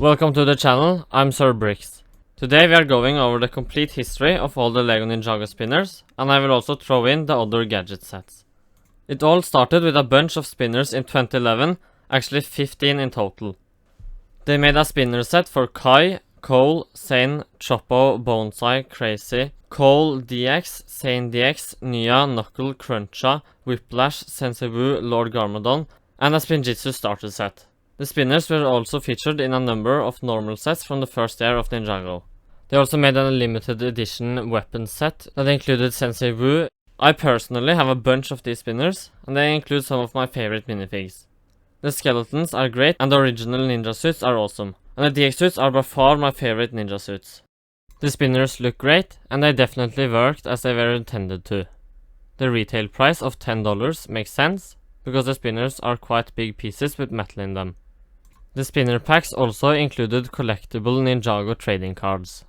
Welcome to the channel, I'm Sir Bricks. Today we are going over the complete history of all the LEGO Ninjago spinners, and I will also throw in the other gadget sets. It all started with a bunch of spinners in 2011, actually 15 in total. They made a spinner set for Kai, Cole, Sane, Choppo, Bonsai, Crazy, Cole DX, Sane DX, Nya, Knuckle, Cruncha, Whiplash, Sensebu, Lord Garmadon, and a Spinjitzu starter set. The spinners were also featured in a number of normal sets from the first year of Ninjago. They also made a limited edition weapon set that included Sensei Wu. I personally have a bunch of these spinners, and they include some of my favorite minifigs. The skeletons are great, and the original ninja suits are awesome, and the DX suits are by far my favorite ninja suits. The spinners look great, and they definitely worked as they were intended to. The retail price of $10 makes sense, because the spinners are quite big pieces with metal in them. The spinner packs also included collectible Ninjago trading cards.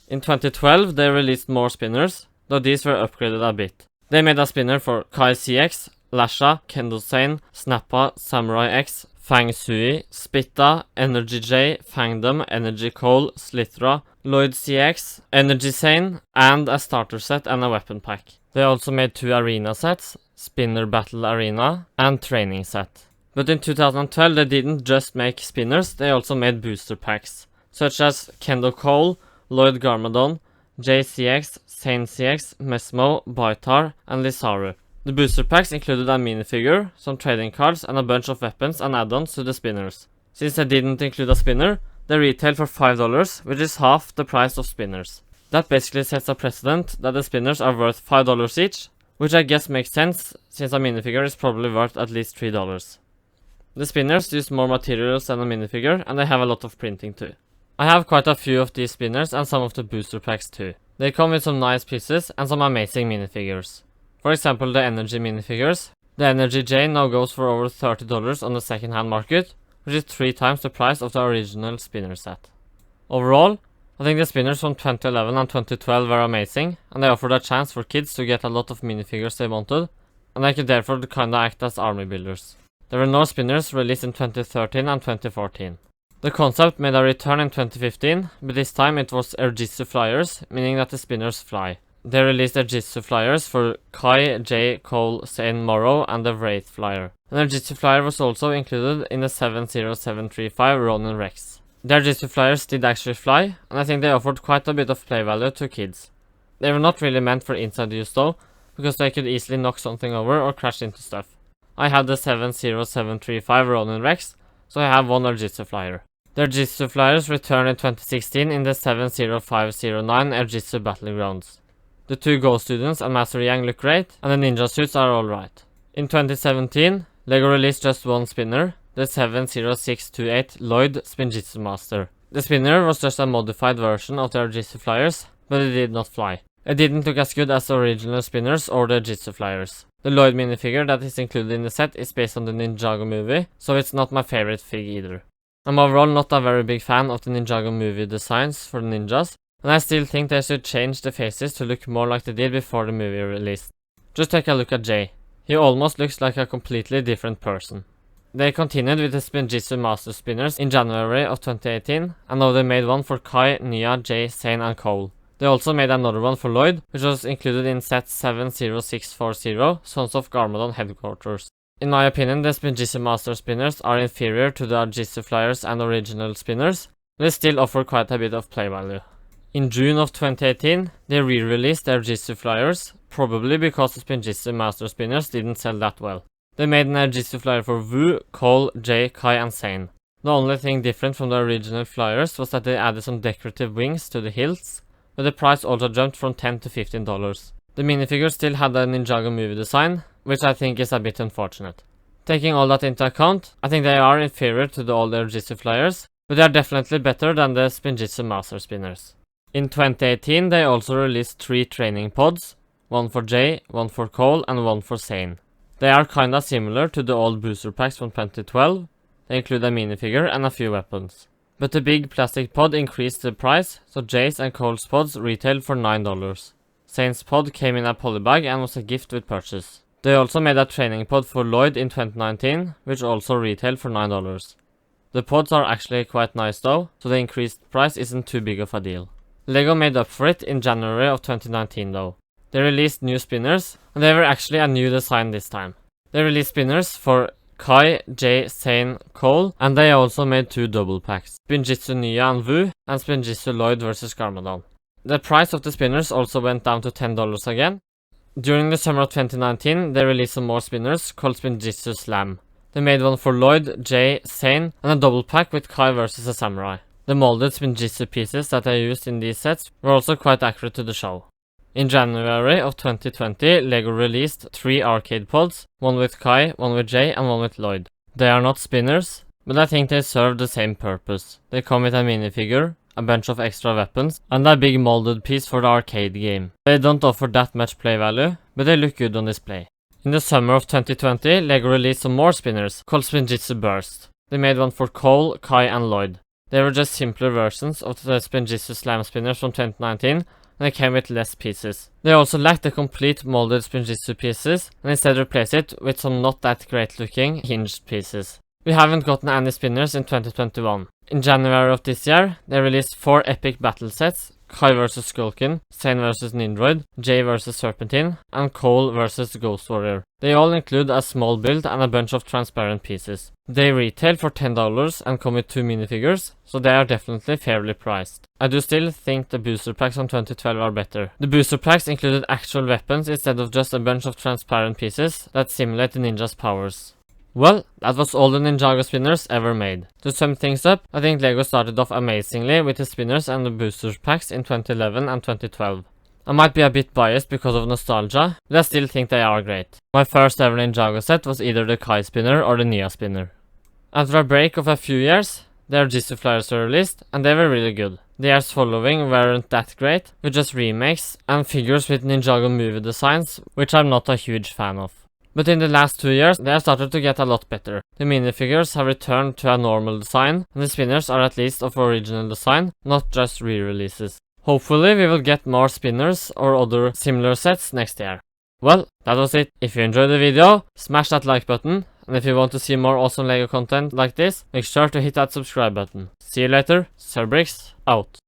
In 2012 they released more spinners, though these were upgraded a bit. They made a spinner for Kai CX, Lasha, Kendo Sane, Snappa, Samurai X, Fang Sui, Spitta, Energy J, Fangdom, Energy Cole, Slithra, Lloyd CX, Energy Sane, and a starter set and a weapon pack. They also made 2 arena sets, Spinner Battle Arena and Training Set. But in 2012 they didn't just make spinners, they also made booster packs, such as Kendo Cole, Lloyd Garmadon, JCX, Sane CX, Mesmo, Baitar, and Lisaru. The booster packs included a minifigure, some trading cards, and a bunch of weapons and add-ons to the spinners. Since they didn't include a spinner, they retail for $5, which is half the price of spinners. That basically sets a precedent that the spinners are worth $5 each, which I guess makes sense, since a minifigure is probably worth at least $3. The spinners use more materials than a minifigure, and they have a lot of printing too. I have quite a few of these spinners and some of the booster packs too. They come with some nice pieces and some amazing minifigures. For example, the Energy minifigures. The Energy J now goes for over $30 on the second-hand market, which is 3 times the price of the original spinner set. Overall, I think the spinners from 2011 and 2012 were amazing, and they offered a chance for kids to get a lot of minifigures they wanted, and they could therefore kinda act as army builders. There were no spinners released in 2013 and 2014. The concept made a return in 2015, but this time it was Airjitzu flyers, meaning that the spinners fly. They released Airjitzu flyers for Kai, J, Cole, Sane, Morrow, and the Wraith flyer. An Airjitzu flyer was also included in the 70735 Ronin Rex. The Airjitzu flyers did actually fly, and I think they offered quite a bit of play value to kids. They were not really meant for inside use though, because they could easily knock something over or crash into stuff. I had the 70735 Ronin Rex, so I have one Airjitzu flyer. The Airjitzu flyers returned in 2016 in the 70509 Airjitzu Battlegrounds. The 2 Go students and Master Yang look great, and the ninja suits are alright. In 2017, LEGO released just one spinner, the 70628 Lloyd Spinjitzu Master. The spinner was just a modified version of the Airjitzu flyers, but it did not fly. It didn't look as good as the original spinners or the Airjitzu flyers. The Lloyd minifigure that is included in the set is based on the Ninjago movie, so it's not my favorite fig either. I'm overall not a very big fan of the Ninjago movie designs for the ninjas, and I still think they should change the faces to look more like they did before the movie released. Just take a look at Jay. He almost looks like a completely different person. They continued with the Spinjitzu Master Spinners in January of 2018, and now they made one for Kai, Nya, Jay, Sane, and Cole. They also made another one for Lloyd, which was included in set 70640, Sons of Garmadon Headquarters. In my opinion, the Spinjitzu Master Spinners are inferior to the Airjitzu flyers and original spinners, but they still offer quite a bit of play value. In June of 2018, they re-released their Airjitzu flyers, probably because the Spinjitzu Master Spinners didn't sell that well. They made an Airjitzu flyer for Wu, Cole, Jay, Kai, and Sane. The only thing different from the original flyers was that they added some decorative wings to the hilts, but the price also jumped from $10 to $15. The minifigure still had a Ninjago movie design, which I think is a bit unfortunate. Taking all that into account, I think they are inferior to the older Airjitzu flyers, but they are definitely better than the Spinjitzu Master Spinners. In 2018 they also released 3 training pods, one for Jay, one for Cole, and one for Sane. They are kinda similar to the old booster packs from 2012, they include a minifigure and a few weapons. But the big plastic pod increased the price, so Jay's and Cole's pods retailed for $9. Sane's pod came in a polybag and was a gift with purchase. They also made a training pod for Lloyd in 2019, which also retailed for $9. The pods are actually quite nice though, so the increased price isn't too big of a deal. LEGO made up for it in January of 2019 though. They released new spinners, and they were actually a new design this time. They released spinners for Kai, Jay, Zane, Cole, and they also made 2 double packs. Spinjitzu Nya and Wu, and Spinjitzu Lloyd vs Garmadon. The price of the spinners also went down to $10 again. During the summer of 2019, they released some more spinners called Spinjitzu Slam. They made one for Lloyd, Jay, Zane, and a double pack with Kai vs a Samurai. The molded Spinjitzu pieces that I used in these sets were also quite accurate to the show. In January of 2020, LEGO released 3 arcade pods, one with Kai, one with Jay, and one with Lloyd. They are not spinners, but I think they serve the same purpose. They come with a minifigure, a bunch of extra weapons, and a big molded piece for the arcade game. They don't offer that much play value, but they look good on display. In the summer of 2020, LEGO released some more spinners, called Spinjitzu Burst. They made one for Cole, Kai, and Lloyd. They were just simpler versions of the Spinjitzu Slam spinners from 2019, and they came with less pieces. They also lacked the complete molded Spinjitzu pieces, and instead replaced it with some not that great looking hinged pieces. We haven't gotten any spinners in 2021. In January of this year, they released 4 epic battle sets, Kai vs Skulkin, Zane vs Nindroid, Jay vs Serpentine, and Cole vs Ghost Warrior. They all include a small build and a bunch of transparent pieces. They retail for $10 and come with 2 minifigures, so they are definitely fairly priced. I do still think the booster packs from 2012 are better. The booster packs included actual weapons instead of just a bunch of transparent pieces that simulate the ninja's powers. Well, that was all the Ninjago spinners ever made. To sum things up, I think LEGO started off amazingly with the spinners and the booster packs in 2011 and 2012. I might be a bit biased because of nostalgia, but I still think they are great. My first ever Ninjago set was either the Kai spinner or the Nya spinner. After a break of a few years, the Airjitzu flyers were released, and they were really good. The years following weren't that great, with just remakes and figures with Ninjago movie designs, which I'm not a huge fan of. But in the last 2 years, they have started to get a lot better. The minifigures have returned to a normal design, and the spinners are at least of original design, not just re-releases. Hopefully we will get more spinners or other similar sets next year. Well, that was it. If you enjoyed the video, smash that like button, and if you want to see more awesome LEGO content like this, make sure to hit that subscribe button. See you later, Sir Bricks, out.